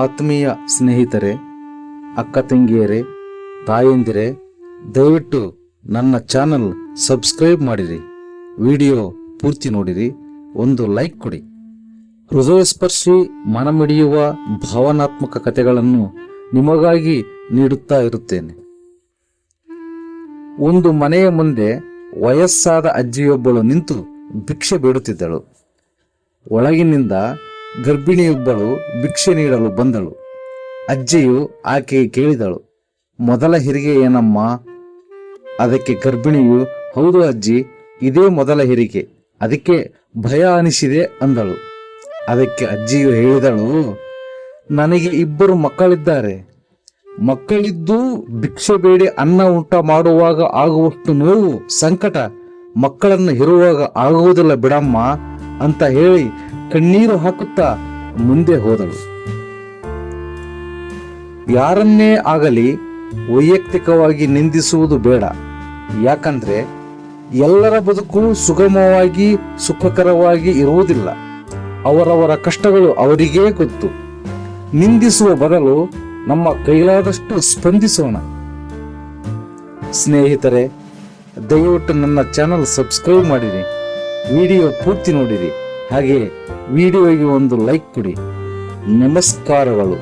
ಆತ್ಮೀಯ ಸ್ನೇಹಿತರೆ, ಅಕ್ಕ ತಂಗಿಯರೇ, ತಾಯಂದಿರೇ, ದಯವಿಟ್ಟು ನನ್ನ ಚಾನಲ್ ಸಬ್ಸ್ಕ್ರೈಬ್ ಮಾಡಿರಿ. ವಿಡಿಯೋ ಪೂರ್ತಿ ನೋಡಿರಿ, ಒಂದು ಲೈಕ್ ಕೊಡಿ. ಹೃದಯಸ್ಪರ್ಶಿ ಮನಮಿಡಿಯುವ ಭಾವನಾತ್ಮಕ ಕಥೆಗಳನ್ನು ನಿಮಗಾಗಿ ನೀಡುತ್ತಾ ಇರುತ್ತೇನೆ. ಒಂದು ಮನೆಯ ಮುಂದೆ ವಯಸ್ಸಾದ ಅಜ್ಜಿಯೊಬ್ಬಳು ನಿಂತು ಭಿಕ್ಷೆ ಬೇಡುತ್ತಿದ್ದಳು. ಒಳಗಿನಿಂದ ಗರ್ಭಿಣಿಯೊಬ್ಬಳು ಭಿಕ್ಷೆ ನೀಡಲು ಬಂದಳು. ಅಜ್ಜಿಯು ಆಕೆಗೆ ಕೇಳಿದಳು, ಮೊದಲ ಹೆರಿಗೆ ಏನಮ್ಮ? ಅದಕ್ಕೆ ಗರ್ಭಿಣಿಯು, ಹೌದು ಅಜ್ಜಿ, ಇದೇ ಮೊದಲ ಹೆರಿಗೆ, ಅದಕ್ಕೆ ಭಯ ಅನಿಸಿದೆ ಅಂದಳು. ಅದಕ್ಕೆ ಅಜ್ಜಿಯು ಹೇಳಿದಳು, ನನಗೆ 2 ಮಕ್ಕಳಿದ್ದಾರೆ. ಮಕ್ಕಳಿದ್ದು ಭಿಕ್ಷೆ ಬೇಡಿ ಅನ್ನ ಊಟ ಮಾಡುವಾಗ ಆಗುವಷ್ಟು ನೋವು, ಸಂಕಟ ಮಕ್ಕಳನ್ನು ಹೆರುವಾಗ ಆಗುವುದಿಲ್ಲ ಬಿಡಮ್ಮ ಅಂತ ಹೇಳಿ ಕಣ್ಣೀರು ಹಾಕುತ್ತಾ ಮುಂದೆ ಹೋದಳು. ಯಾರನ್ನೇ ಆಗಲಿ ವೈಯಕ್ತಿಕವಾಗಿ ನಿಂದಿಸುವುದು ಬೇಡ. ಯಾಕಂದ್ರೆ ಎಲ್ಲರ ಬದುಕು ಸುಗಮವಾಗಿ ಸುಖಕರವಾಗಿ ಇರುವುದಿಲ್ಲ. ಅವರವರ ಕಷ್ಟಗಳು ಅವರಿಗೇ ಗೊತ್ತು. ನಿಂದಿಸುವ ಬದಲು ನಮ್ಮ ಕೈಲಾದಷ್ಟು ಸ್ಪಂದಿಸೋಣ. ಸ್ನೇಹಿತರೆ, ದಯವಿಟ್ಟು ನನ್ನ ಚಾನಲ್ ಸಬ್ಸ್ಕ್ರೈಬ್ ಮಾಡಿರಿ, ವಿಡಿಯೋ ಪೂರ್ತಿ ನೋಡಿರಿ, ಹಾಗೆ ವಿಡಿಯೋಗೆ ಒಂದು ಲೈಕ್ ಕೊಡಿ. ನಮಸ್ಕಾರಗಳು.